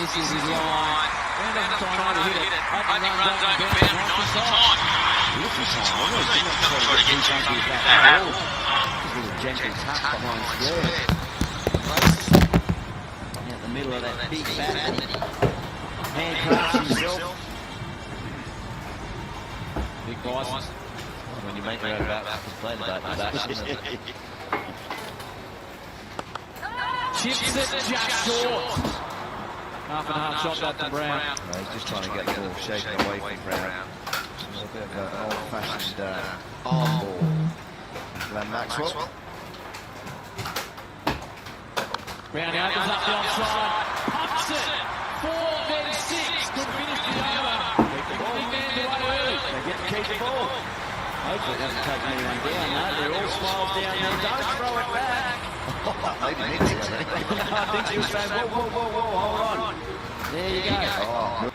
misses his line. Randall's trying to hit it. Opening runs over boundary, nice time. He's not trying to get too funky with that at all. Just a little gentle tap behind square. Out the middle of that big bat. Handcrafts himself. Big Bison. When you make your own bat, play the bat with that, isn't it? Chips it just short. Half and half shot that to Brown. No, he's just trying to get the ball shaken away from Brown. A bit of an old-fashioned arm ball. Glenn Maxwell. Brown opens up the offside. Pumps it. 4 then 6. Could finish the over. The big man's away early. They get to keep the ball. Hopefully it doesn't take anyone down. No, they're all smiles down there. Don't throw it back. Maybe Nick's I think he was saying, whoa, hold on. There you go. Oh.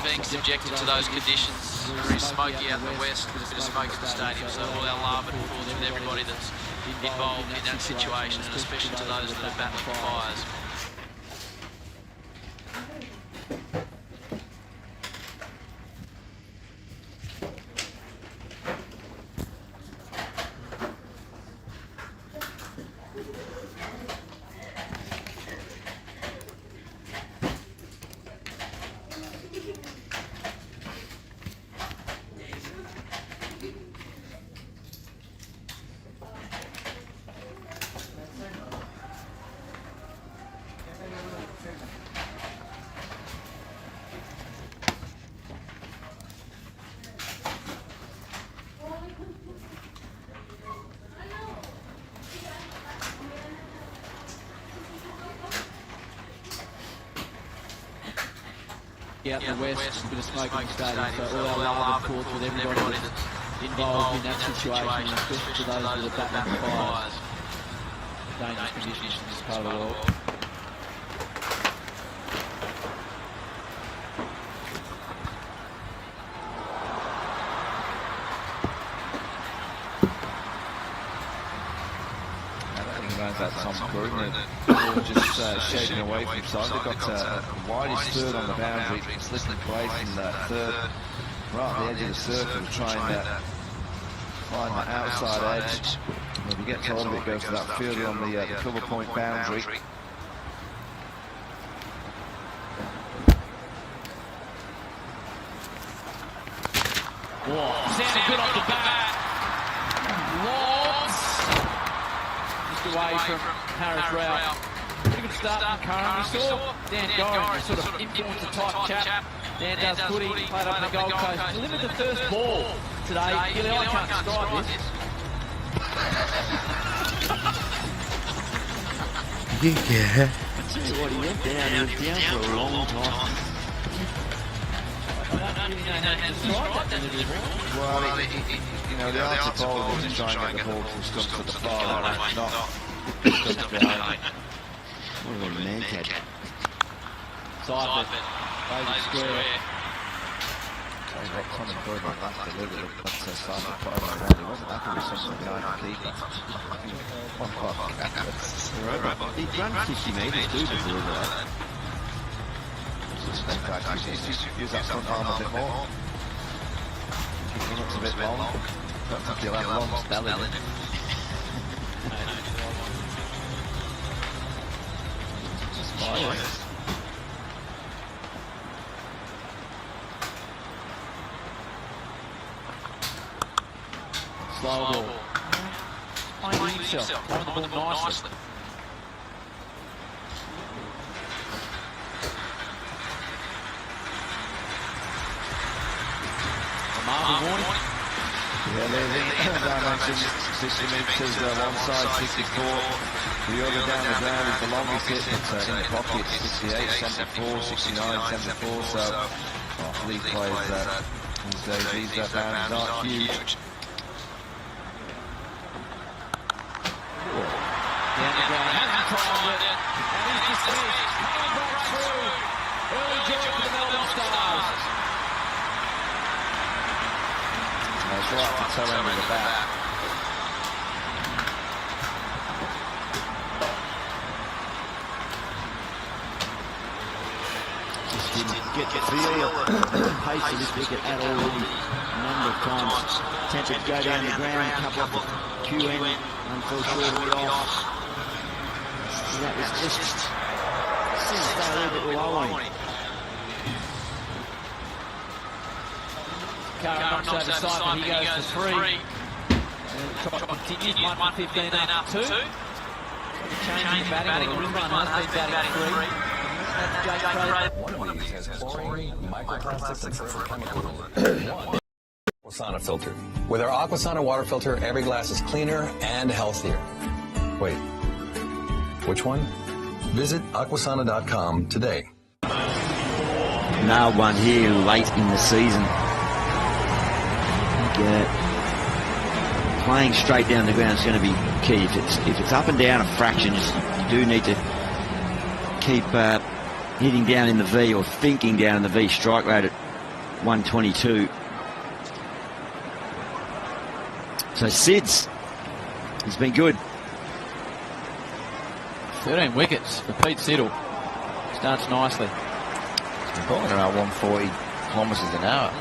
Being subjected to those conditions. Very smoky out in the west, there's a bit of smoke at the stadium, so all our love and thoughts with everybody that's involved in that situation, and especially to those that are battling fires. Out in the west, a bit of smoke in the stadium, so all our love and thoughts with everybody that's involved in that situation, especially to those that are battling fires. Dangerous conditions in this part of the world. That Tom Curry, and just shaking away from side. They've got the widest third on the boundary, slipping place in the third, right at the edge of the circle, trying to find the outside edge. And if he gets hold of it, goes to that fielder on the cover point boundary. Whoa, sounded good off the bat. Away from Harris Rao. Pretty good start from Curran. We saw Dan Goran, sort of influencer type chap. Dan does footy, played up in the Gold Coast. Delivered the first ball today. Gilly, I can't describe this. Yeah. I tell you what, he went down. He was down for a long time. Well, you know, the answer bowler was to try and get the ball to stumps at the far right, not stumps behind. What a man cat. Side bit, square. So he's got Tommy Bird on that delivery, but Simon put him around. He wasn't happy with something behind the keeper. He ran 50 metres too to deliver that. Use that front arm a bit more. Keep it a bit long. Don't think he'll have a long spell in it. Slow ball. Playing himself. Playing the ball nicely. Marvel warning. Yeah, there's the dimensions, 60 metres, one side 64. The other down the ground is the longest hit, but in the pocket 68, 74, 69, 74. So for these players, these boundaries aren't huge. Down the ground, hasn't trialled it, and he's dismissed. Coming back through. Early joy for the Melbourne Stars. That's right at the toe end of the bat. Just didn't get the feel the pace of this wicket at all. A number of times attempted to go down the ground, couple off the Q end, and fell short of it off. So that was just seemed to stay a little bit low on him. Curran knocks over Simon, he goes for 3. And the trot continues, 1:15 after 2. Changing batting, the run has been batting 3. One of these has chlorine, microplastics, and certain chemicals. Aquasana filter. With our Aquasana water filter, every glass is cleaner and healthier. Wait, which one? Visit aquasana.com today. Nailed one here late in the season. Playing straight down the ground is going to be key. If it's up and down a fraction, you do need to keep hitting down in the V or thinking down in the V. Strike rate at 122. So Sid's, he's been good. 13 wickets for Pete Siddle. Starts nicely. He's been bowling around 140 kilometres an hour.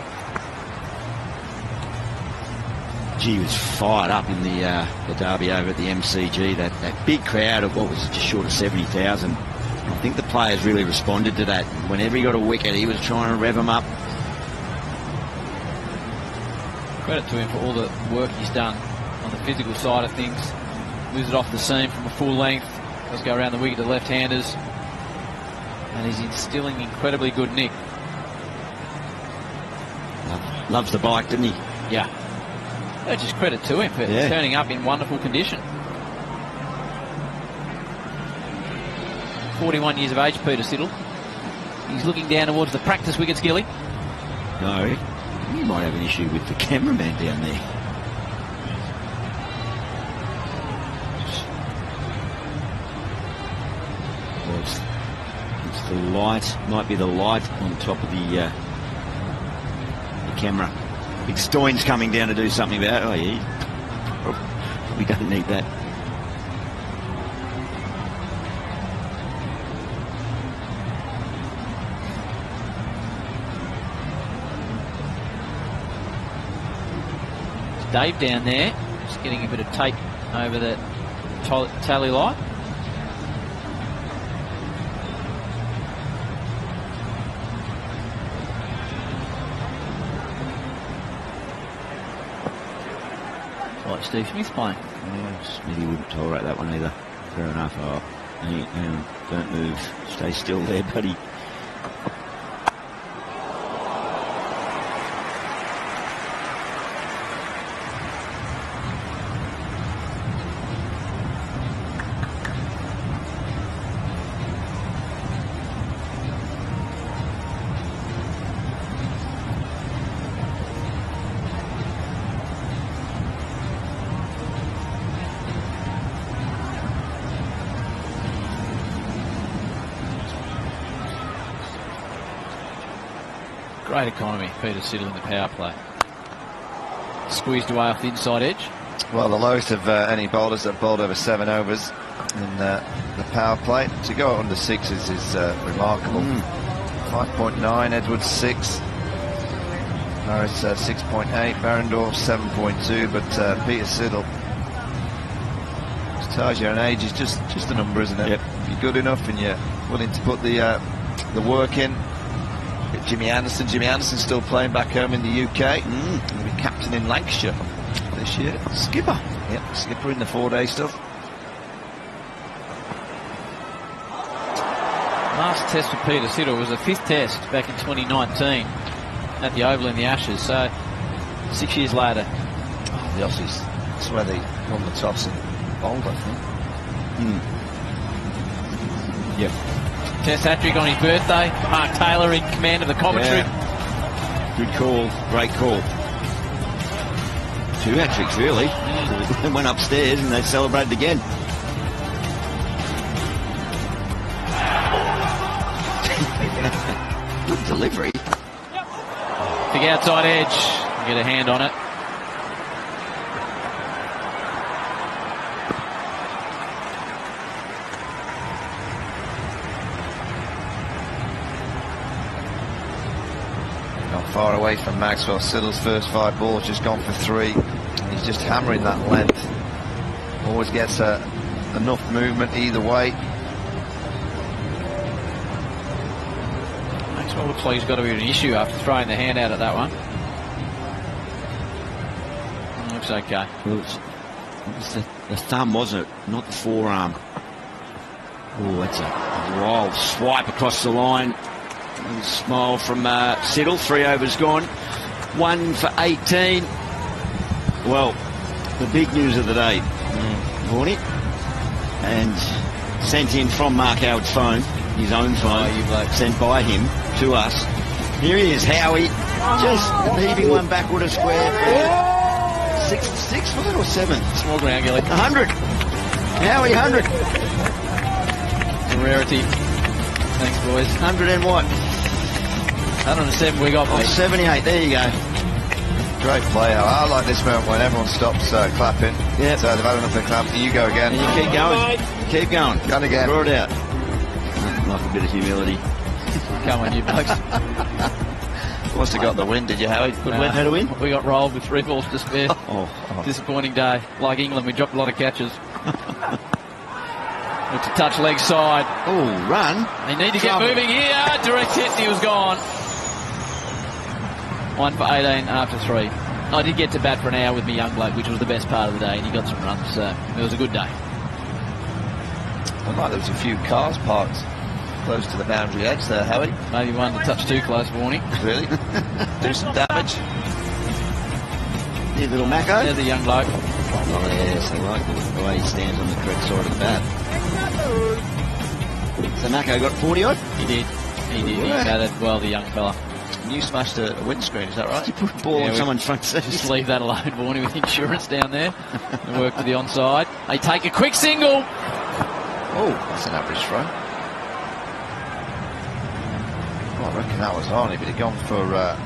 Gee, was fired up in the derby over at the MCG. That big crowd of what was just short of 70,000. I think the players really responded to that. Whenever he got a wicket, he was trying to rev them up. Credit to him for all the work he's done on the physical side of things. Moves it off the seam from a full length. Does go around the wicket to left-handers. And he's instilling incredibly good nick. Loves the bike, didn't he? Yeah. Just credit to him for turning up in wonderful condition. 41 years of age, Peter Siddle. He's looking down towards the practice wickets, Gilly. No, he might have an issue with the cameraman down there. Well, it's the light, might be the light on top of the camera. Big Stoin's coming down to do something about it. Oh, yeah. Probably doesn't need that. It's Dave down there, just getting a bit of tape over the tally light. Like Steve Smith playing. Yeah, Smithy wouldn't tolerate that one either. Fair enough. Oh, hang on, don't move. Stay still there, buddy. Great economy, Peter Siddle in the power play. Squeezed away off the inside edge. Well, the lowest of any bowlers that have bowled over 7 overs in the power play. To go out under 6s is remarkable. 5.9, Edwards 6, Norris 6.8, Barrendorf 7.2, but Peter Siddle, just tells you an age is just a number, isn't it? Yep. If you're good enough and you're willing to put the work in. Jimmy Anderson's still playing back home in the UK. Going to be captain in Lancashire this year. Skipper. Yep, skipper in the 4-day stuff. Last test for Peter Siddle was a 5th test back in 2019 at the Oval in the Ashes. So 6 years later. The Aussies, that's where they won the toss and bowled, I think. Yep. Test hat-trick on his birthday. Mark Taylor in command of the commentary. Yeah. Good call. Great call. 2 hat-tricks, really. They went upstairs and they celebrated again. Good delivery. Big outside edge. Get a hand on it. Not far away from Maxwell. Siddle's first 5 balls just gone for 3. And he's just hammering that length. Always gets enough movement either way. Maxwell looks like he's got to be an issue after throwing the hand out at that one. Looks okay. Well, it was the thumb, wasn't it? Not the forearm. Oh, that's a wild swipe across the line. A smile from Siddle. 3 overs gone. 1 for 18. Well, the big news of the day, Warnie, and sent in from Mark Howard's phone, his own phone, sent by him to us. Here he is, Howie, just heaving one backward a square for 6 was it, or 7? Small ground, Gilly. 100. Howie, 100. It's a rarity. Thanks, boys. 100 and what? 107 we got, mate. 78, there you go. Great play. I like this moment when everyone stops clapping. Yeah. So they've had enough of clapping. You go again. And you keep going. Keep going. Gun again. Draw it out. Like a bit of humility. Come on, you blokes. Must have got the win, did you, Howie? Good win. How to win? We got rolled with 3 balls to spare. Oh. Disappointing day. Like England, we dropped a lot of catches. It's a touch leg side. Oh, run. They need to get moving here. Direct hit and he was gone. 1 for 18 after 3. I did get to bat for an hour with my young bloke, which was the best part of the day, and he got some runs, so it was a good day. Looked like there was a few cars parked close to the boundary edge there, Howie. Maybe one to touch too close, warning. Really? Do some damage. Here, little Macco. There's a young bloke. Oh, yes, I like the way he stands on the correct side of the bat. So Macco got 40 odd? He did. He batted well, the young fella. You smashed a windscreen, is that right? You put a ball on someone's front seat. Just leave that alone, Warnie, with insurance down there. And work to the onside. They take a quick single. Oh, that's an average throw. Well, I reckon that was on if it had gone for...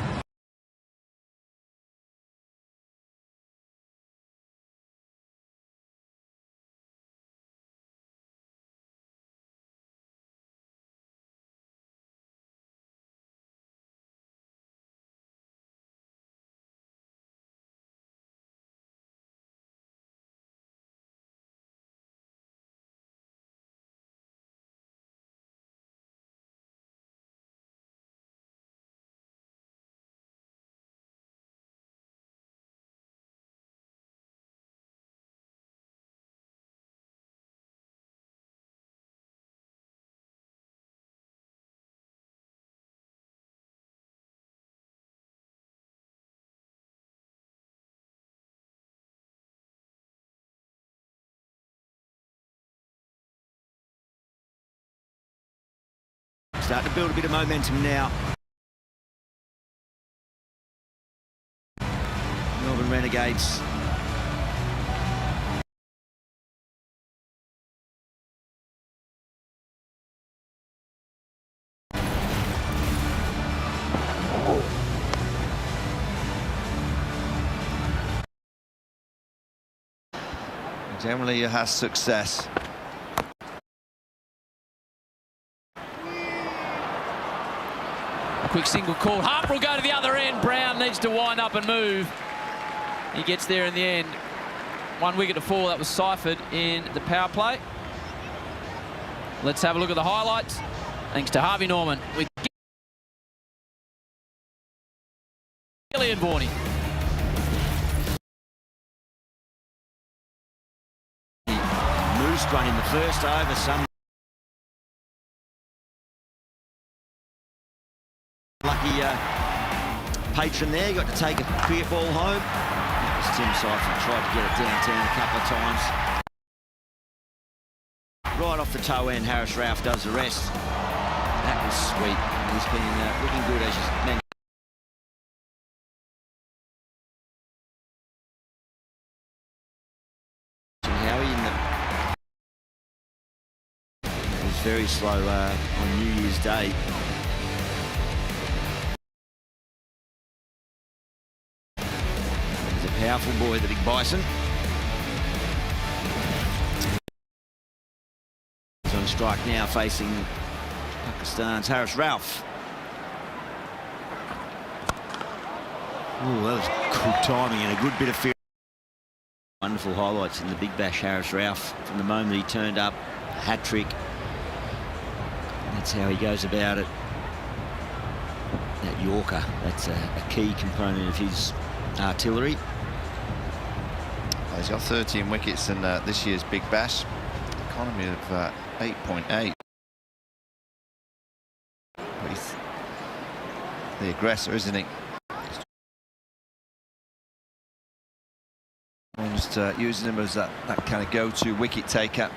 Starting to build a bit of momentum now. Melbourne Renegades. Generally has success. Quick single call. Harper will go to the other end. Brown needs to wind up and move. He gets there in the end. 1 wicket to fall. That was ciphered in the power play. Let's have a look at the highlights. Thanks to Harvey Norman with Gilly and Varney. Moose run in the first over. Some lucky patron there. Got to take a clear ball home. That was Tim Seifert, tried to get it downtown a couple of times. Right off the toe end, Harris Ralph does the rest. That was sweet. He's been looking good, as you mentioned. It was very slow on New Year's Day. He's a powerful boy, the big bison. He's on strike now, facing Pakistan's Harris Ralph. Oh, that was good timing and a good bit of fear. Wonderful highlights in the Big Bash, Harris Ralph, from the moment he turned up, hat trick. And that's how he goes about it. That Yorker, that's a key component of his artillery. He's got 13 wickets in this year's Big Bash. Economy of 8.8. He's the aggressor, isn't he? And just using him as that kind of go-to wicket taker.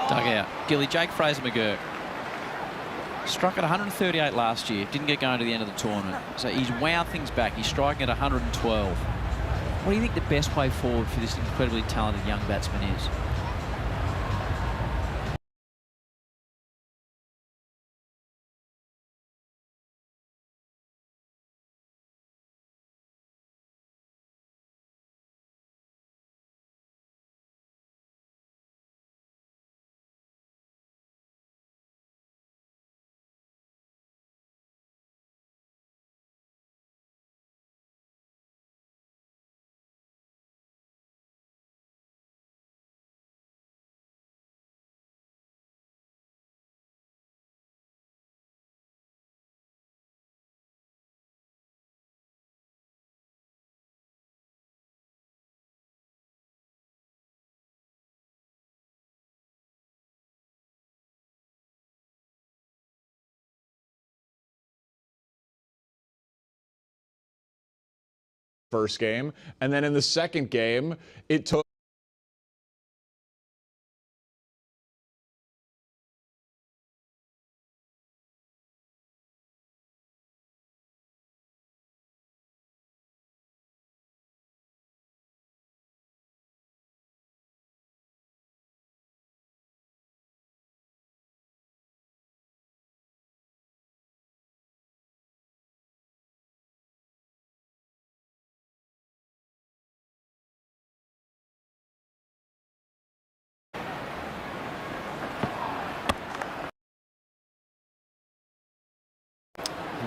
Dug out. Gilly, Jake Fraser-McGurk struck at 138 last year. Didn't get going to the end of the tournament. So he's wound things back. He's striking at 112. What do you think the best way forward for this incredibly talented young batsman is? First game, and then in the second game it took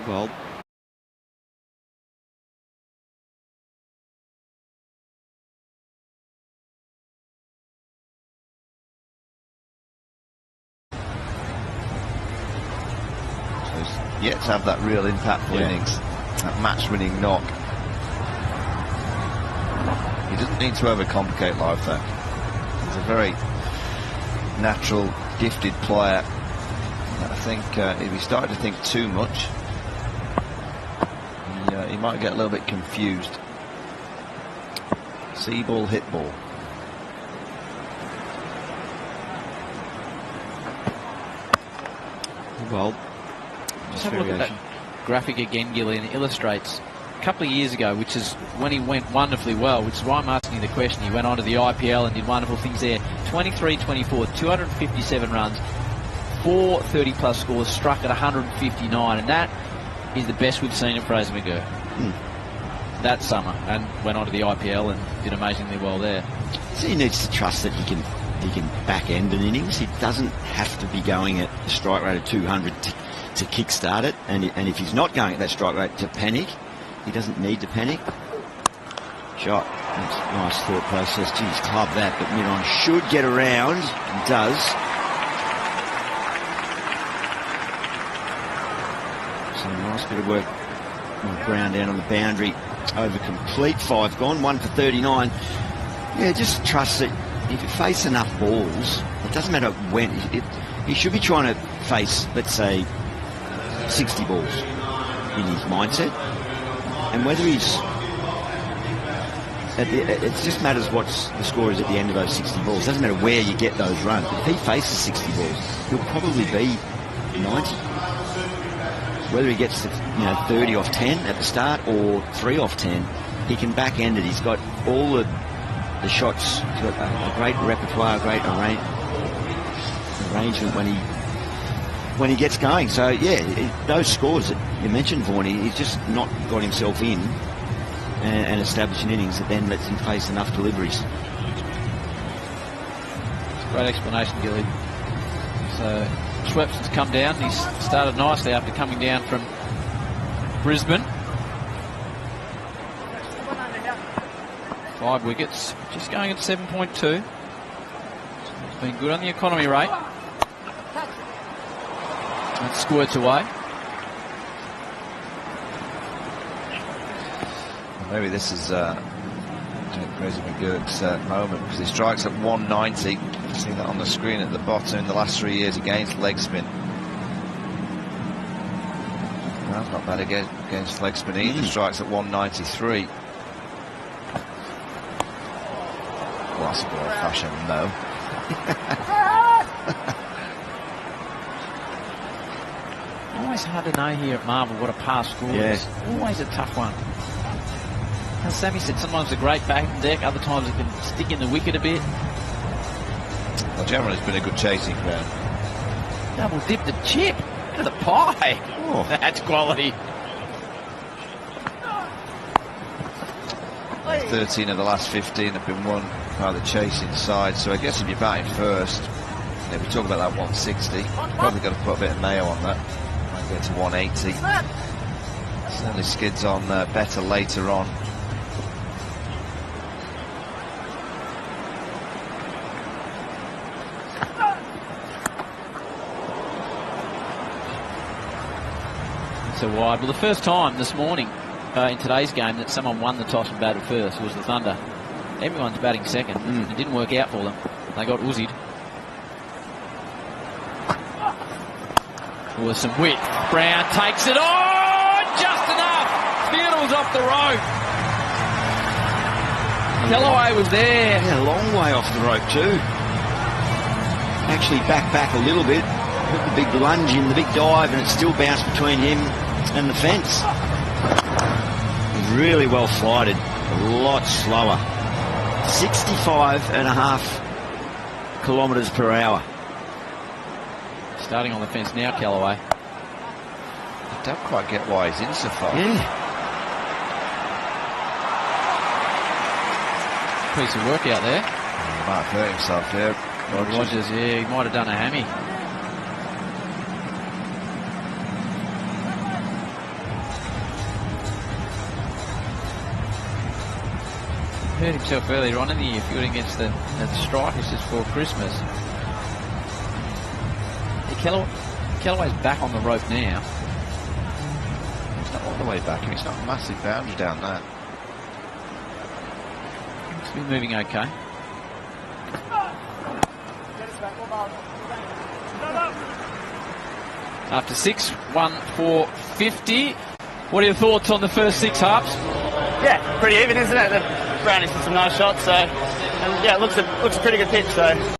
well. So he's yet to have that real impactful innings, that match-winning knock. He doesn't need to overcomplicate life there. He's a very natural, gifted player. I think if he started to think too much, he might get a little bit confused. See ball, hit ball. Well, Just have a look at that graphic again, Gilly, and it illustrates a couple of years ago, which is when he went wonderfully well, which is why I'm asking you the question. He went on to the IPL and did wonderful things there. 23-24, 257 runs, 4 30-plus scores, struck at 159, and that is the best we've seen at Fraser-McGurk that summer, and went on to the IPL and did amazingly well there. So he needs to trust that he can back end an innings. He doesn't have to be going at a strike rate of 200 to kick-start it, and if he's not going at that strike rate to panic, he doesn't need to panic. Shot. That's a nice thought process. Geez, club that, but mid-on should get around, and does. So a nice bit of work on the ground down on the boundary. Over complete, 5 gone, 1 for 39. Yeah, just trust that if you face enough balls, it doesn't matter when. he should be trying to face, let's say, 60 balls in his mindset. And whether he's... It just matters what the score is at the end of those 60 balls. It doesn't matter where you get those runs. But if he faces 60 balls, he'll probably be 90. Whether he gets to, 30 off 10 at the start or 3 off 10, he can back end it. He's got all the shots. He's got a great repertoire, a great arrangement when he gets going. So yeah, those scores that you mentioned, Vaughan, he's just not got himself in and establishing innings that then lets him face enough deliveries. Great explanation, Gilly. So Swepson's come down. He's started nicely after coming down from Brisbane. 5 wickets, just going at 7.2. He's been good on the economy rate. That squirts away. Maybe this is Crazy McGurk's moment, because he strikes at 190. You see that on the screen at the bottom in the last 3 years against leg spin. That's not bad against leg spin either. Strikes at 193. Well, that's a good old-fashioned no. Always hard to know here at Marvel what a pass score is. Always a tough one. As Sammy said, sometimes it's a great batting deck, other times it can stick in the wicket a bit. Well, generally it's been a good chasing ground. Double dip the chip into the pie. Oh, that's quality. 13 of the last 15 have been won by the chasing side, so I guess if you're batting first, we talk about that 160, probably got to put a bit of mayo on that. Might get to 180. Certainly skids on better later on. So wide. Well, the first time this morning in today's game that someone won the toss and batted first was the Thunder. Everyone's batting second. It didn't work out for them. They got Uzzied. With some width. Brown takes it on! Just enough! Theodore off the rope. Kellaway was there. Yeah, a long way off the rope too. Actually back a little bit. Put the big lunge in, the big dive, and it still bounced between him and the fence. Really well flighted. A lot slower. 65.5 kilometres per hour. Starting on the fence now, Kellaway. I don't quite get why he's in so far. Yeah. Piece of work out there. He might have hurt himself there. Rogers, yeah, he might have done a hammy. Hurt himself earlier on in the year fielding against the strikers just before Christmas. Kellaway's back on the rope now. He's not all the way back, and it's not a massive boundary down there. It's been moving okay. After 6, 1 for 50. What are your thoughts on the first 6 halves? Yeah, pretty even, isn't it? The Brownies did some nice shots, so and yeah, it looks a pretty good pitch. So.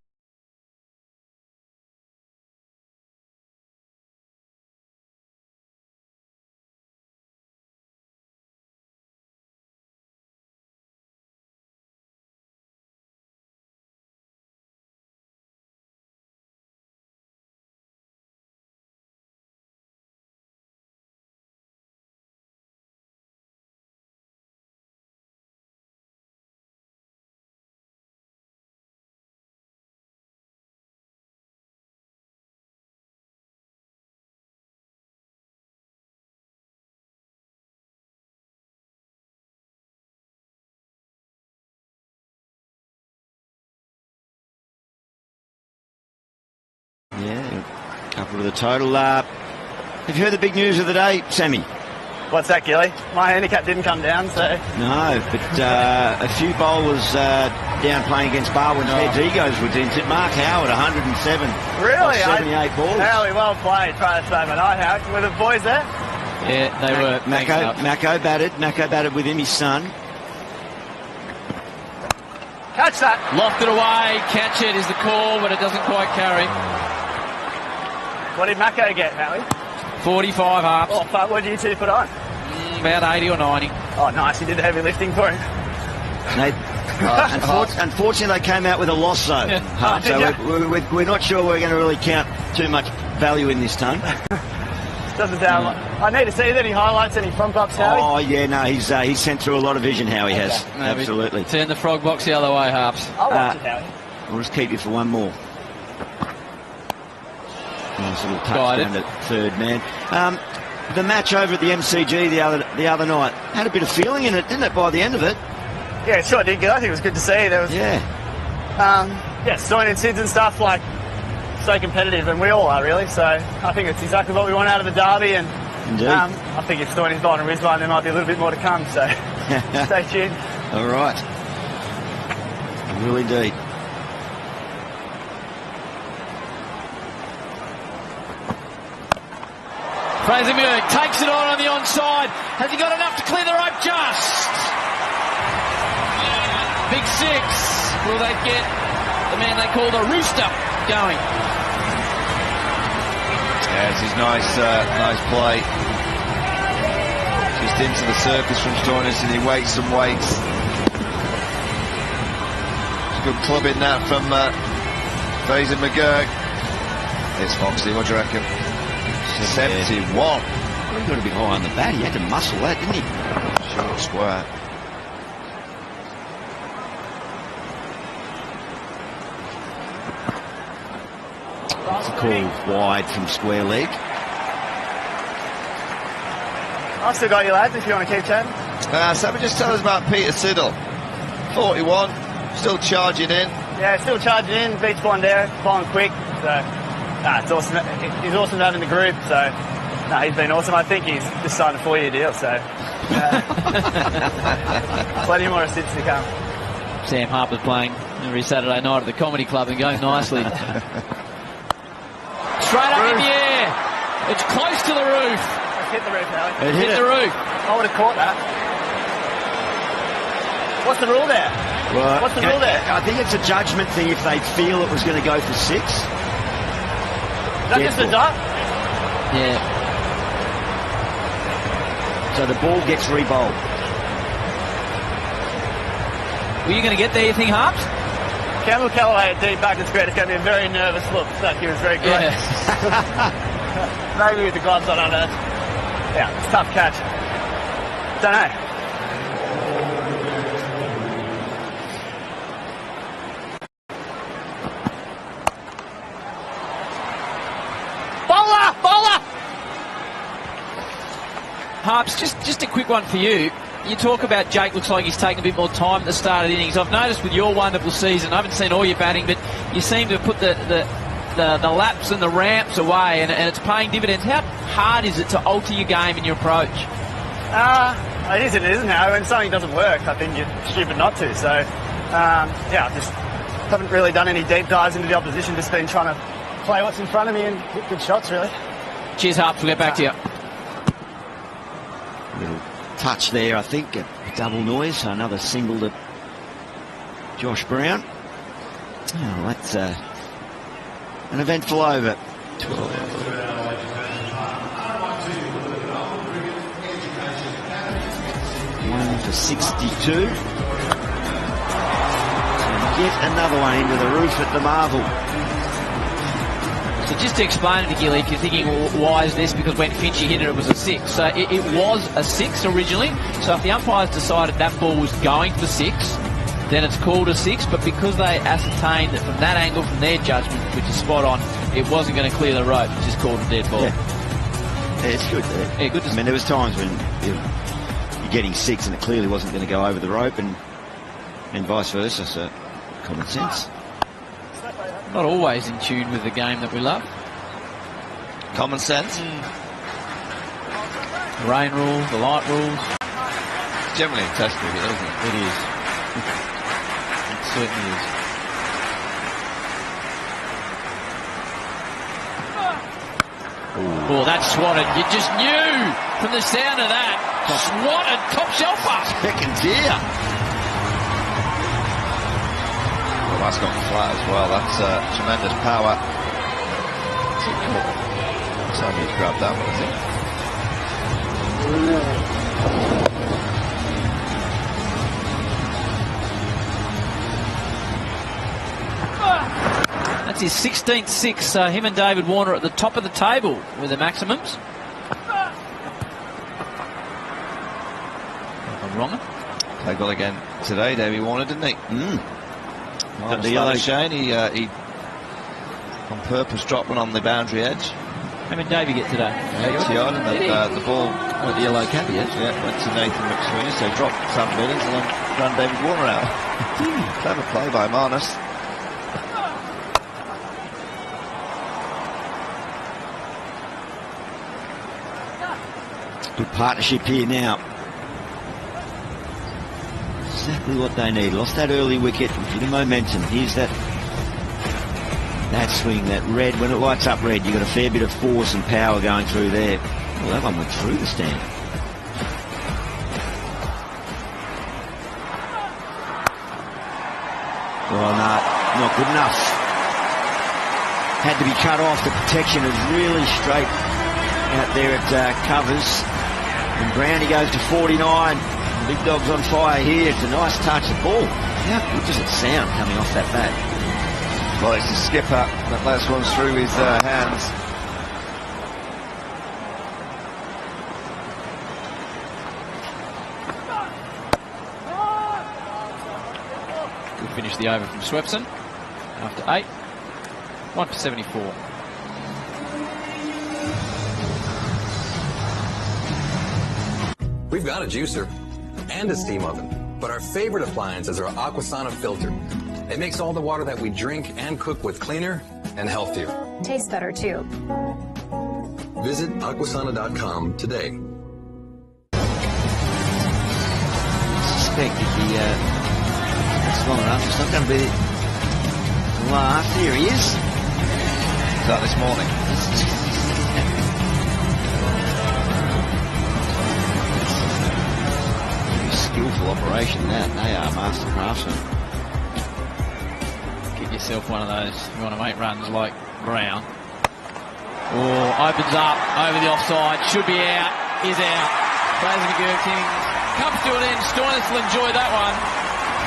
Yeah, a couple of the total. Have you heard the big news of the day, Sammy? What's that, Gilly? My handicap didn't come down, so... No, but a few bowlers down playing against Barwon's heads egos were dented. Mark Howard, 107. Really? 78 balls. Howie, well played. Trying to save my night, Howie. Were the boys there? Yeah, they were. Mako batted. Mako batted with him, his son. Catch that. Loft it away. Catch it is the call, but it doesn't quite carry. What did Mako get, Howie? 45 halves. Oh, fuck. What did you two put on? About 80 or 90. Oh, nice. You did the heavy lifting for him. Unfortunately, they came out with a loss, though. So we're not sure we're going to really count too much value in this, Tone. Doesn't sound like... I need to see that. Any highlights, any front ups, Howie? Oh, yeah, no, he's sent through a lot of vision, Howie has. Absolutely. Turn the frog box the other way, Harps. I'll watch it, Howie. We'll just keep you for one more. Nice little touch down to third man. The match over at the MCG the other night had a bit of feeling in it, didn't it, by the end of it? Yeah, sure did. I think it was good to see. There was, Stoyan and Sids and stuff, like, so competitive, and we all are, really. So I think it's exactly what we want out of the derby, and I think if Stoyan is bowling and Rizwan, there might be a little bit more to come, so stay tuned. All right. I will indeed. Fraser Murg takes it on the onside. Has he got enough to clear the rope? Just. Big six. Will they get the man they call the Rooster going? Yeah, this is nice play. Just into the surface from Stoinis, and he waits and waits. It's a good clubbing that from Fraser McGurk. It's Foxy, what do you reckon? 71. Well, he got a bit high on the bat. He had to muscle that, didn't he? Short square. It's a call wide from square leg. I've still got you, lads, if you want to keep chatting. So just tell us about Peter Siddle. 41, still charging in. Yeah, still charging in. Beats Blondero, bowling quick. So, it's awesome. He's awesome to have in the group. So, he's been awesome. I think he's just signed a 4-year deal. So, plenty more assists to come. Sam Harper's playing every Saturday night at the Comedy Club and going nicely. Straight up in the air. It's close to the roof. It's hit the roof, Howie. It hit the roof. I would have caught that. What's the rule there? Well, what's the rule there? I think it's a judgment thing if they feel it was going to go for 6. Is that just a dot? Yeah. So the ball gets rebowled. Were you going to get there, you think, Harps? Campbell Callaway at deep back, it's great. It's going to be a very nervous look. So he was very good. Yeah. Maybe with the gloves on, I don't know. Yeah, it's a tough catch. Don't know. Bowler! Harps, just a quick one for you. You talk about Jake looks like he's taking a bit more time at the start of the innings. I've noticed with your wonderful season, I haven't seen all your batting, but you seem to put the laps and the ramps away, and it's paying dividends. How hard is it to alter your game and your approach? It is and it isn't. When something doesn't work, I think you're stupid not to. So, I just haven't really done any deep dives into the opposition, just been trying to play what's in front of me and hit good shots, really. Cheers, Harps. We'll get back to you. Little touch there, I think. A double noise. Another single to Josh Brown. Oh, that's an eventful over. 12. One for 62. And yet another one into the roof at the Marvel. So just to explain it to Gilly, if you're thinking, well, why is this? Because when Finchy hit it, it was a 6. So it was a 6 originally. So if the umpires decided that ball was going for 6, then it's called a 6. But because they ascertained that from that angle, from their judgment, which is spot on, it wasn't going to clear the rope, it's just called a dead ball. Yeah, it's good. Yeah, good to I mean, there was times when you're getting 6 and it clearly wasn't going to go over the rope, and vice versa. So common sense. Not always in tune with the game that we love. Common sense. The rain rules, the light rules. It's generally a test cricket, isn't it? It is. It certainly is. Oh, that's swatted. You just knew from the sound of that. Swatted, top shelfer. Second tier. Well, that's gone flat as well. That's tremendous power. Somebody's grabbed that one, I think. That's his 16th six, so him and David Warner at the top of the table with the maximums. I'm wrong. Played well again today, David Warner, didn't he? Got the yellow. Shane, he on purpose dropped one on the boundary edge. How did Davey get today? 80 yard, and the ball With the yellow cap, yes. went to Nathan McSweeney, so dropped Sam Billings and then ran David Warner out. Clever play by Marnus. Good partnership here now. Exactly what they need. Lost that early wicket, bit of momentum. Here's that swing, that red. When it lights up red, you've got a fair bit of force and power going through there. Well, that one went through the stand. Oh, no, not good enough. Had to be cut off. The protection is really straight out there at covers. And Brownie goes to 49. The big dog's on fire here. It's a nice touch. The ball, how good does it sound coming off that bat? Well, it's the skipper that lets one through his hands. Good finish the over from Swepson after 8. 1 for 74. We've got a juicer and a steam oven, but our favorite appliance is our Aquasana filter. It makes all the water that we drink and cook with cleaner and healthier. Tastes better too. Visit aquasana.com today. I suspect if that's long enough, it's not going to be last. Here he is. Is that this morning? Skillful operation that. They are master craftsmen. Get yourself one of those. You want to make runs like Brown. Oh, opens up over the offside. Should be out. Is out. Fraser McGurk comes to an end. Stoinis will enjoy that one.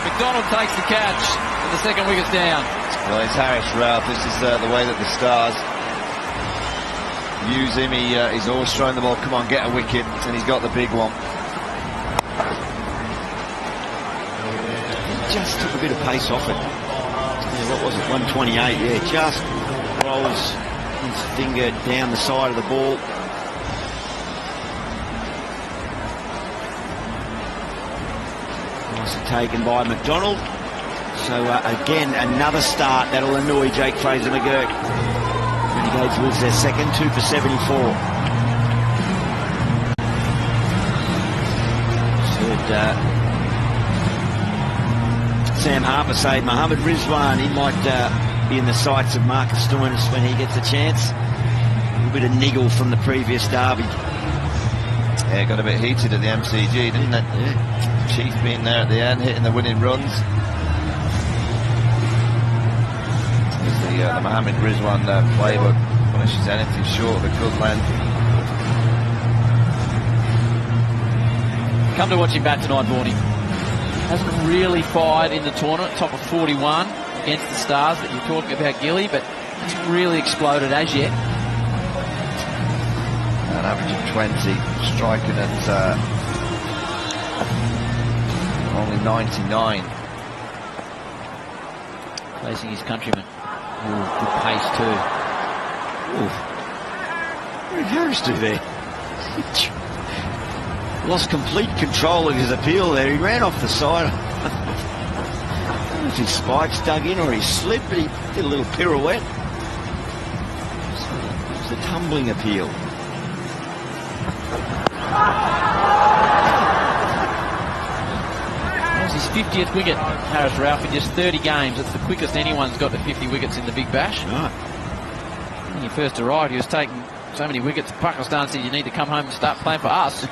McDonald takes the catch, and the second wicket's down. Well, it's Harris Ralph. This is the way that the Stars use him. He's always throwing the ball. Come on, get a wicket, and he's got the big one. Just took a bit of pace off it. Yeah, what was it? 128. Yeah, just rolls his finger down the side of the ball. Nicely taken by McDonald. So again, another start that'll annoy Jake Fraser McGurk. Renegades lose their second, 2 for 74. Sam Harper saved Mohammed Rizwan. He might be in the sights of Marcus Stoinis when he gets a chance. A little bit of niggle from the previous derby. Yeah, got a bit heated at the MCG, didn't it? Yeah. Chief being there at the end, hitting the winning runs. There's the Mohammed Rizwan playbook finishes anything short of a good length. Come to watch him bat tonight, Vorney. Hasn't really fired in the tournament, top of 41 against the Stars that you're talking about, Gilly, but hasn't really exploded as yet. An average of 20, striking at only 99. Facing his countryman. Ooh, good pace too. Ooh. What did Harris do there? Lost complete control of his appeal there. He ran off the side. I don't know if his spikes dug in or he slipped, but he did a little pirouette. It was a tumbling appeal. 50th wicket, Harris Ralph, in just 30 games. It's the quickest anyone's got to 50 wickets in the Big Bash. Right. When he first arrived, he was taking so many wickets. Pakistan said, you need to come home and start playing for us.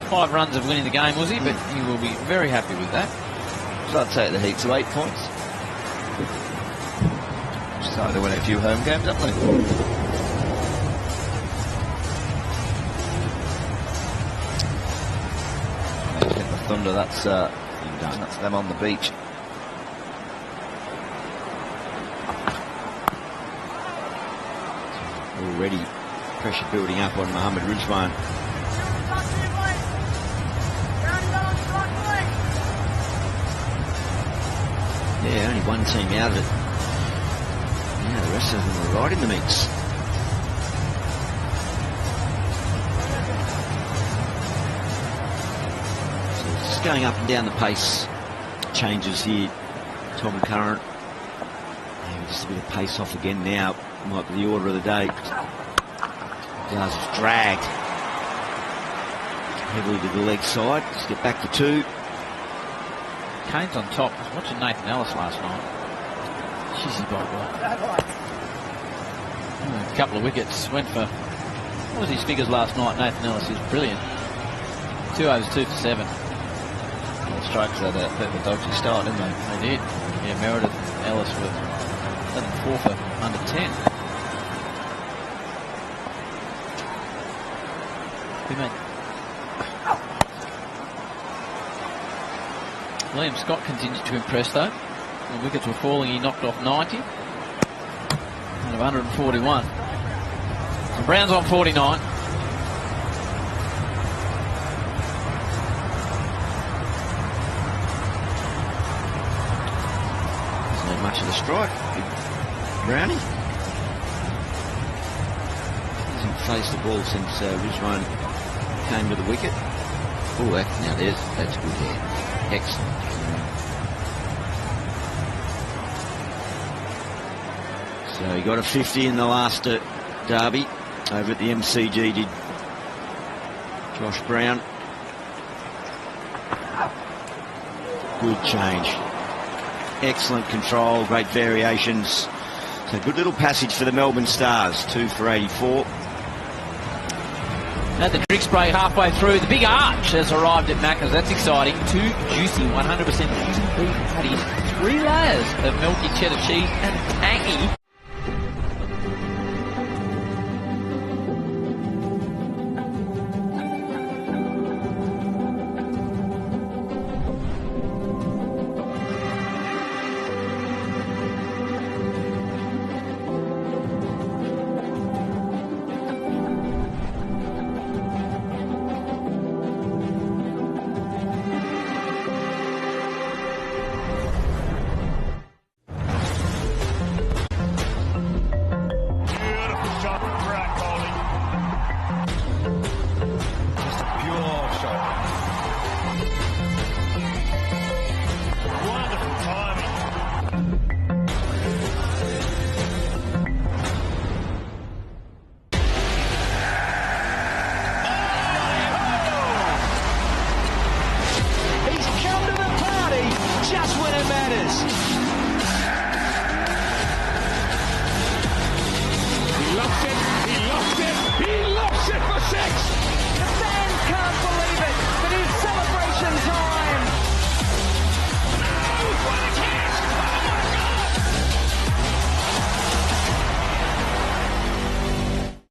Five runs of winning the game, was he? But he will be very happy with that. So I'd take the Heat to 8 points. Starting to win a few home games, haven't they? Hit the Thunder, that's them on the beach. Already pressure building up on Mohammed Rizwan. Yeah, only one team out of it. Yeah, the rest of them are right in the mix. So it's just going up and down the pace. Changes here. Tom Current just a bit of pace off again now. Might be the order of the day. Does is dragged heavily to the leg side. Let's get back to 2. Kane's on top. I was watching Nathan Ellis last night. Jeez, he bowled well. A couple of wickets. Went for, what was his figures last night? Nathan Ellis, he was brilliant. 2 overs, 2 for 7. The strikers had a bit of a dodgy start, didn't they? They did. Yeah, Meredith and Ellis were 4 for under 10. Who made? William Scott continued to impress though. The wickets were falling, he knocked off 90. And 141. So Brown's on 49. Not much of a strike. Big Brownie. Hasn't faced the ball since Rizwan came to the wicket. Oh, now that's good there. Excellent. So he got a 50 in the last derby over at the MCG, did Josh Brown. Good change. Excellent control, great variations. So good little passage for the Melbourne Stars, 2 for 84. At the drink spray halfway through, the big arch has arrived at Macca's. That's exciting. 2 juicy, 100% juicy beef patties, 3 layers of milky cheddar cheese and tangy.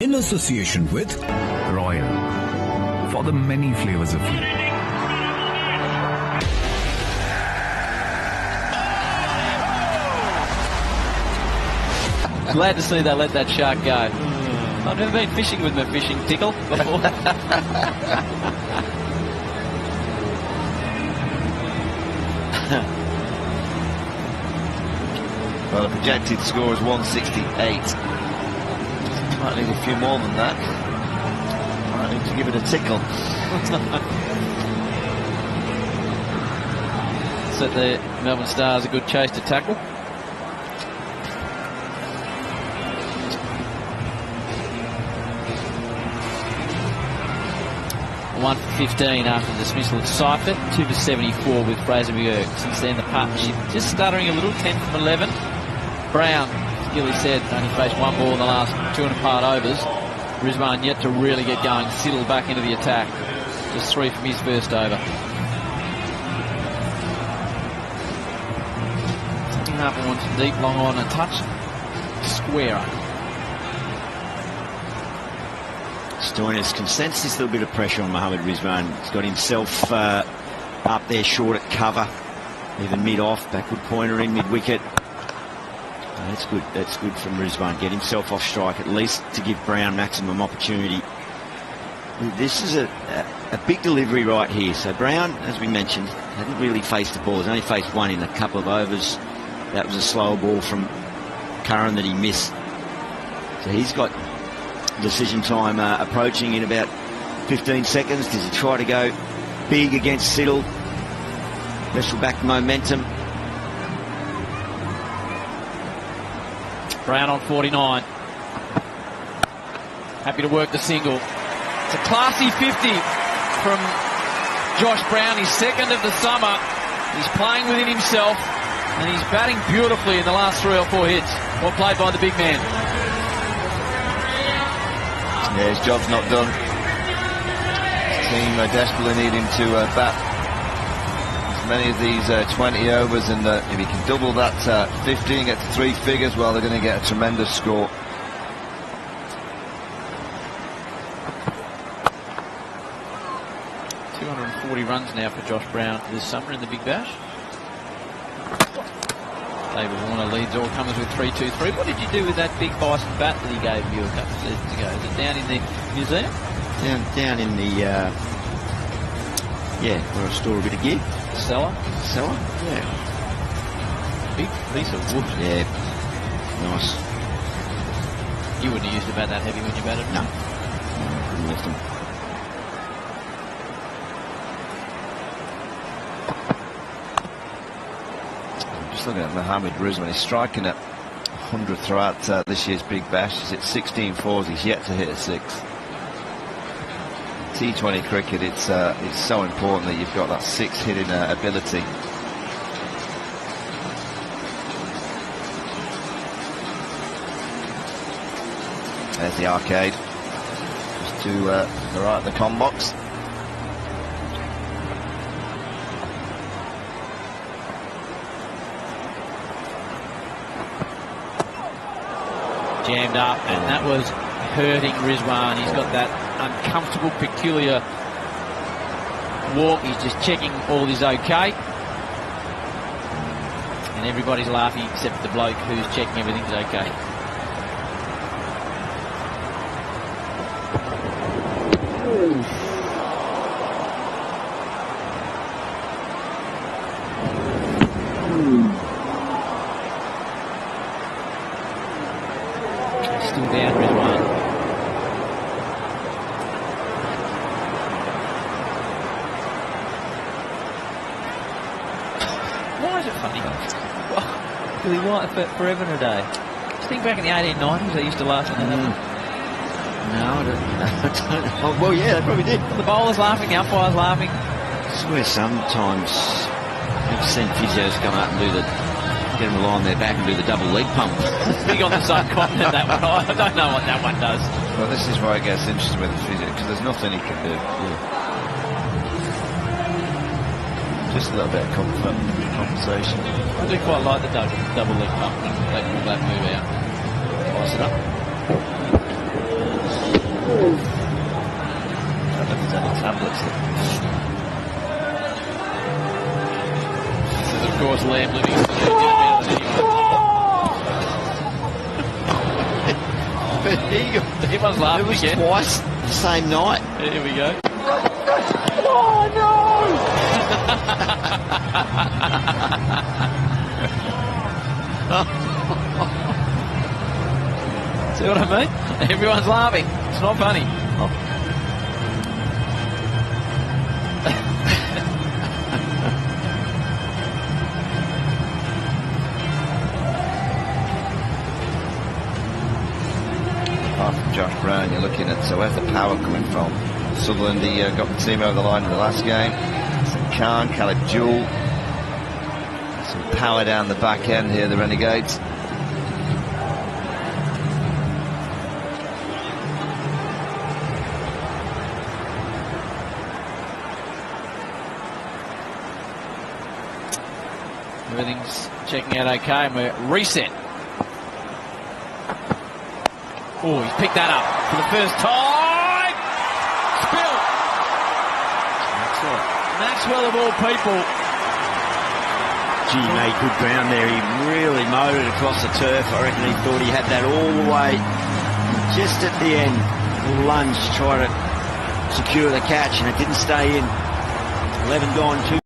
In association with Royal, for the many flavors of you. Glad to see they let that shark go. I've never been fishing with my fishing tickle before. Well, the projected score is 168. Might need a few more than that. Might need to give it a tickle. So the Melbourne Stars a good chase to tackle. 1 for 15 after the dismissal of Seifert, 2 for 74 with Fraser McGurk. Since then, the partnership just stuttering a little, 10 from 11. Brown, as Gilly said, only faced 1 ball in the last 2.5 overs. Rizwan yet to really get going, Siddle back into the attack. Just 3 from his first over. Harper wants deep, long on, a touch. Square. Stoinis can sense this little bit of pressure on Mohammad Rizwan. He's got himself up there short at cover, even mid-off, backward pointer in mid-wicket. That's good. That's good from Rizwan. Get himself off strike, at least to give Brown maximum opportunity. This is a big delivery right here. So Brown, as we mentioned, hadn't really faced the ball. He's only faced 1 in a couple of overs. That was a slower ball from Curran that he missed. So he's got decision time approaching in about 15 seconds. Does he try to go big against Siddle? Wrestle back momentum. Brown on 49. Happy to work the single. It's a classy 50 from Josh Brown, his second of the summer. He's playing within himself, and he's batting beautifully in the last 3 or 4 hits. Well played by the big man. Yeah, his job's not done. His team desperately need him to bat as many of these 20 overs, and if he can double that 50 and get to 3 figures, well, they're going to get a tremendous score. Runs now for Josh Brown this summer in the Big Bash. David Warner leads all comers with 3-2-3. What did you do with that big bison bat that he gave you a couple of seasons ago? Is it down in the museum? Down in the where I store a bit of gear. Cellar? Yeah. Big piece of wood. Yeah. Nice. You wouldn't have used a bat that heavy when you batted? No. Couldn't lift them. Looking at Mohammed Rizwan, he's striking at 100 throughout this year's Big Bash. He's at 16 fours, he's yet to hit a 6. T20 cricket, it's so important that you've got that 6 hitting ability. There's the arcade, just to the right of the comm box. Jammed up, and that was hurting Rizwan. He's got that uncomfortable, peculiar walk. He's just checking all is okay. And everybody's laughing except the bloke who's checking everything's okay. Down Rizwan. Why is it funny? Billy White forever and a day. Just think back in the 1890s, they used to laugh at that. No, I don't know. Oh, well, yeah, they probably did. The bowler's laughing, the umpire's laughing. I swear sometimes I've seen physios come out and get them to lie on their back and do the double leg pump. Big on the subcontinent, that one. I don't know what that one does. Well, this is why it gets interesting with the physio, because there's nothing he can do. Yeah. Just a little bit of comfort, compensation. I do quite like the double leg pump when they pull that move out. Ice it up. I don't know if there's any tablets that... Of course, Lamb living. Everyone's laughing It was again. twice the same night. Here we go. Oh, no! See what I mean? Everyone's laughing. It's not funny. Apart from Josh Brown, you're looking at, so where's the power coming from? Sutherland, he got the team over the line in the last game. Some Khan, Caleb Jewell. Some power down the back end here, the Renegades. Everything's checking out okay, and we're reset. Oh, he's picked that up for the first time. Spill. Maxwell of all people. Gee, he made good ground there. He really mowed it across the turf. I reckon he thought he had that all the way. Just at the end, lunge, try to secure the catch, and it didn't stay in. 11 gone, 2.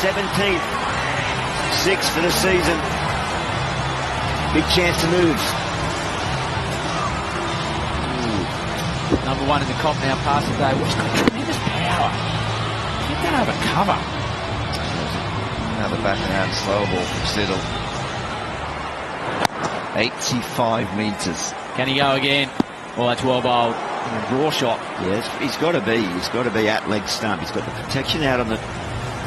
17th. 6 for the season. Big chance to move. Number 1 in the comp now, past the day. What's got tremendous power. Get that over cover. Another backhand slow ball from Siddle. 85 metres. Can he go again? Oh, that's well bowled. Raw shot. Yes, he's got to be. He's got to be at leg stump. He's got the protection out on the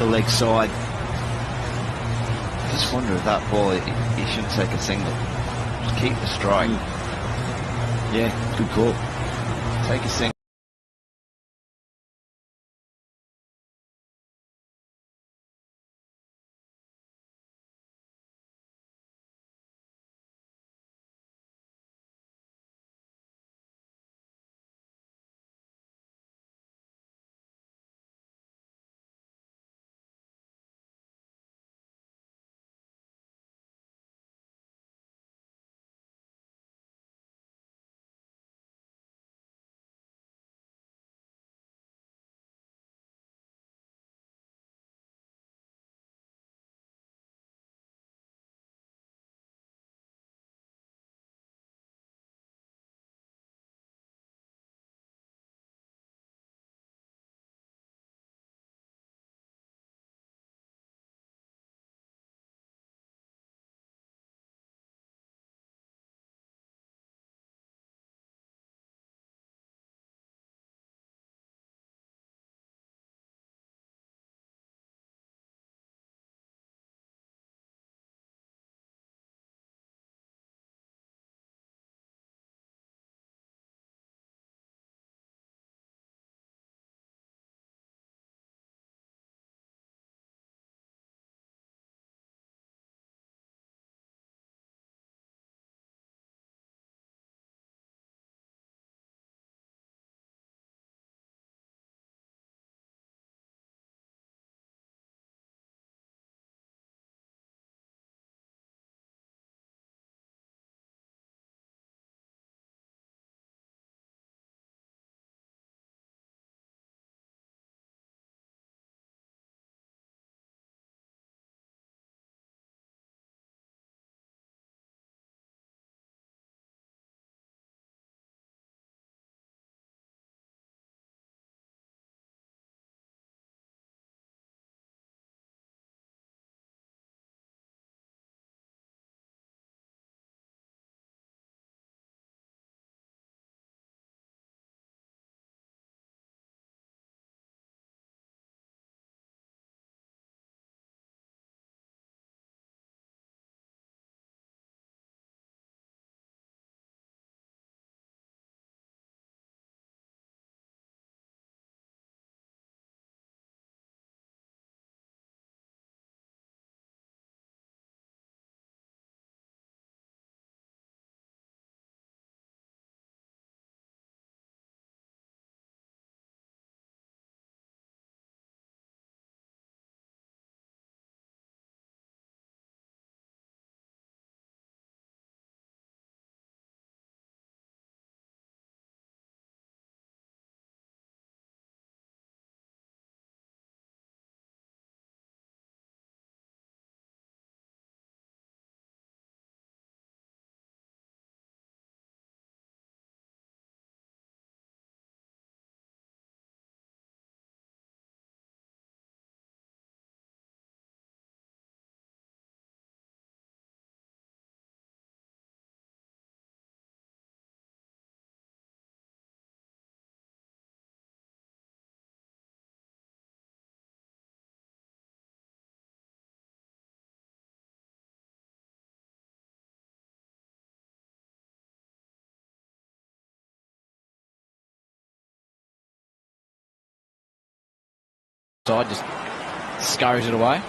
leg side. I just wonder if that ball, he shouldn't take a single. Just keep the strike. Yeah, good call. Take a single. Side just scurries it away.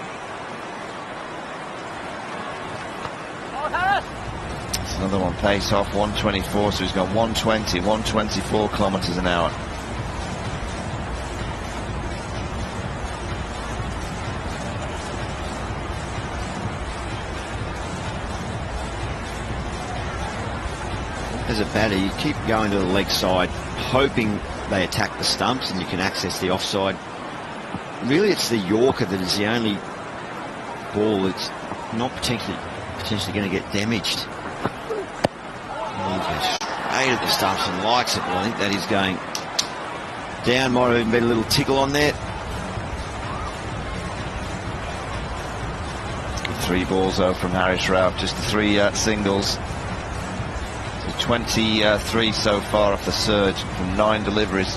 It's another one, pace off 124, so he's got 120, 124 kilometres an hour. As a batter, you keep going to the leg side, hoping they attack the stumps and you can access the offside. Really, it's the Yorker that is the only ball that's not potentially going to get damaged. Straight at the stumps and likes it. Well, I think that is going down. Might have even been a little tickle on there. 3 balls though from Harris Ralph, just the 3 singles. So 23 so far off the surge from 9 deliveries.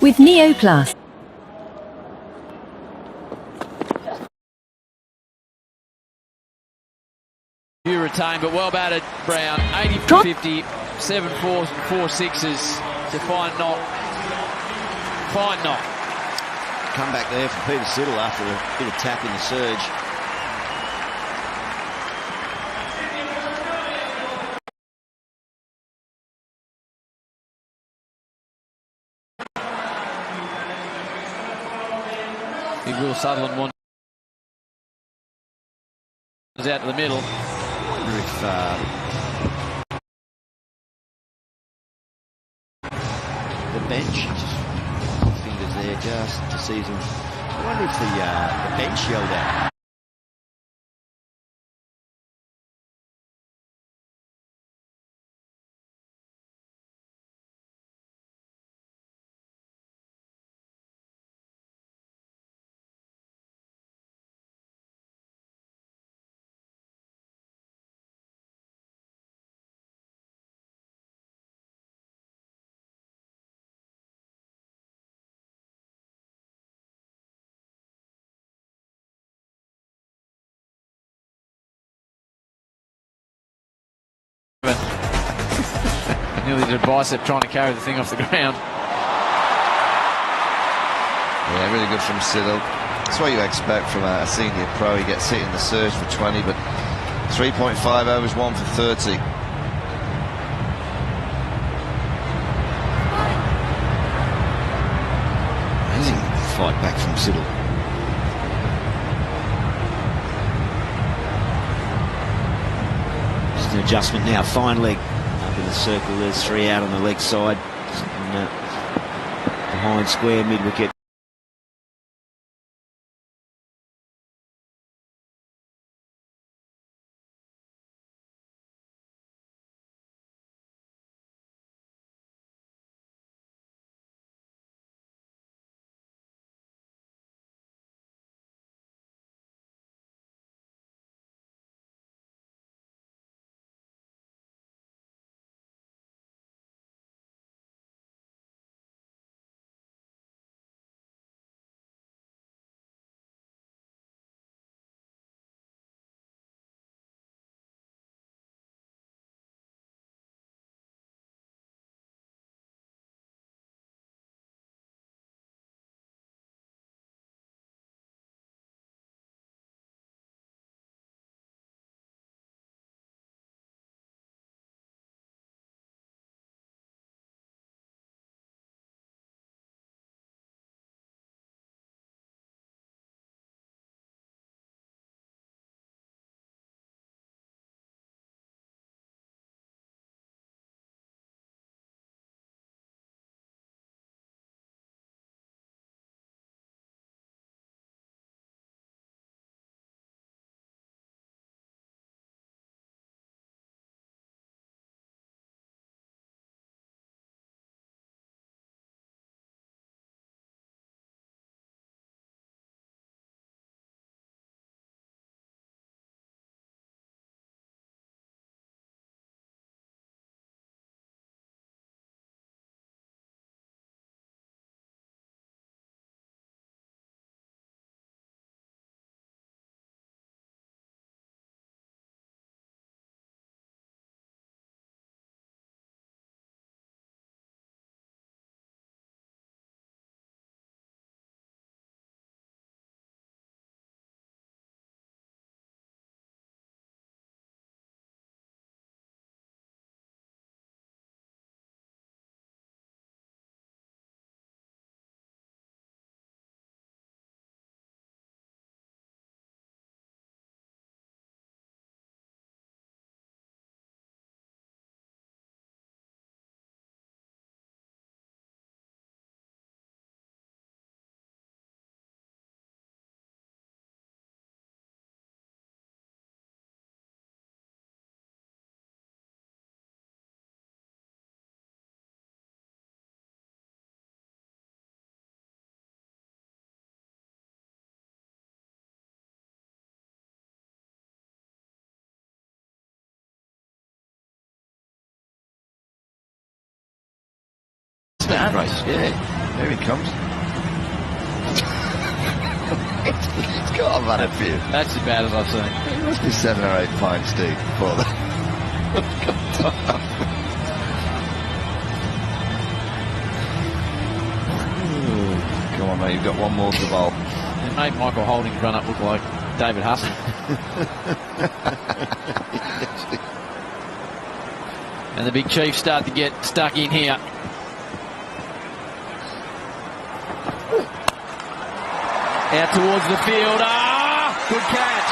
with Neo Plus. You retain, but well batted, Brown. 80 for 50, 7 4s, 4 6s to find knock. Fine knock. Come back there for Peter Siddle after a bit of tap in the surge. Big Will Sutherland wants out to the middle. I wonder if the bench, just fingers there just to see them. I wonder if the bench yelled out. Nearly did a bicep trying to carry the thing off the ground. Yeah, really good from Siddle. That's what you expect from a senior pro. He gets hit in the surge for 20, but 3.5 overs, 1 for 30. Amazing fight back from Siddle. Just an adjustment now, fine leg. Up in the circle, there's 3 out on the leg side. And, behind square, mid-wicket. Race, yeah. Here he comes. He's got a run of few. That's as bad as I've seen. He must be 7 or 8 pints deep before that. Come on, mate, you've got one more to bowl. It made Michael Holding's run up look like David Huston. And the big Chiefs start to get stuck in here. Out towards the field. Good catch.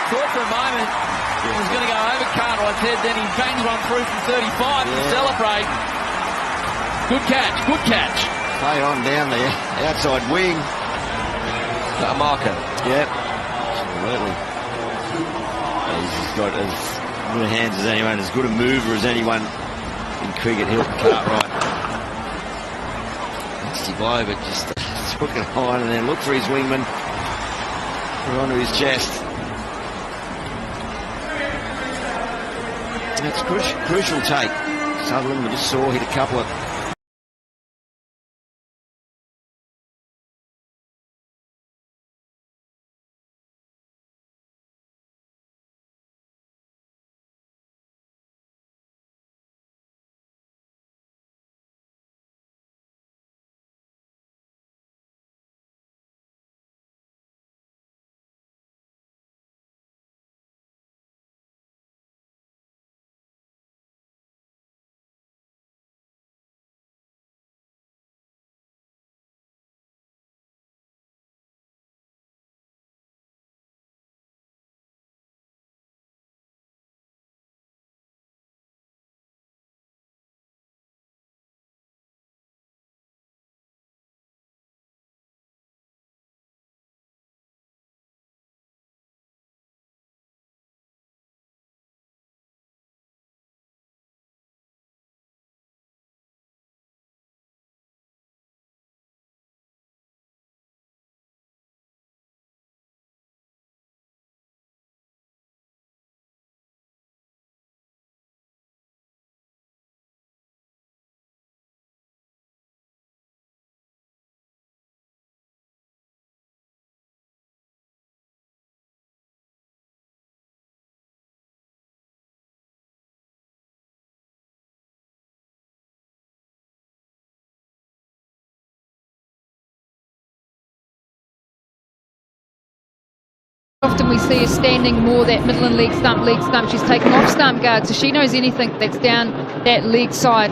Thought for a moment he was going to go over Cartwright's head, then he bangs one through from 35 to celebrate. Good catch, good catch. Play on down the outside wing. That a marker? Yep. Absolutely. He's got as good hands as anyone, as good a mover as anyone in cricket, Hilton Cartwright. Nasty blow, but just took it high and then looked for his wingman. Put onto his chest. That's crucial take. Sutherland, we just saw, hit a couple of Often we see her standing more that middle and leg stump. She's taken off stump guard, so she knows anything that's down that leg side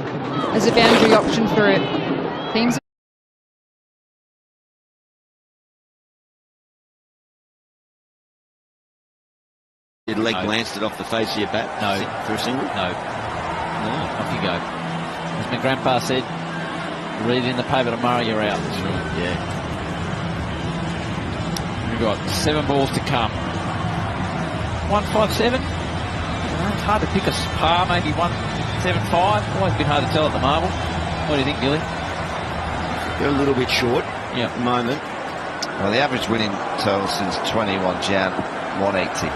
as a boundary option for her. Teams. Did leg glanced it off the face of your bat? No. For a single? No. Off you go. As my grandpa said, read it in the paper tomorrow, you're out. That's right, yeah. We've got 7 balls to come. 157. It's hard to pick a par, maybe 175. Always been hard to tell at the marble. What do you think, Gilly? They're a little bit short at the moment. Well, the average winning total since 21 Jan, 180.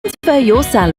transfer your salary.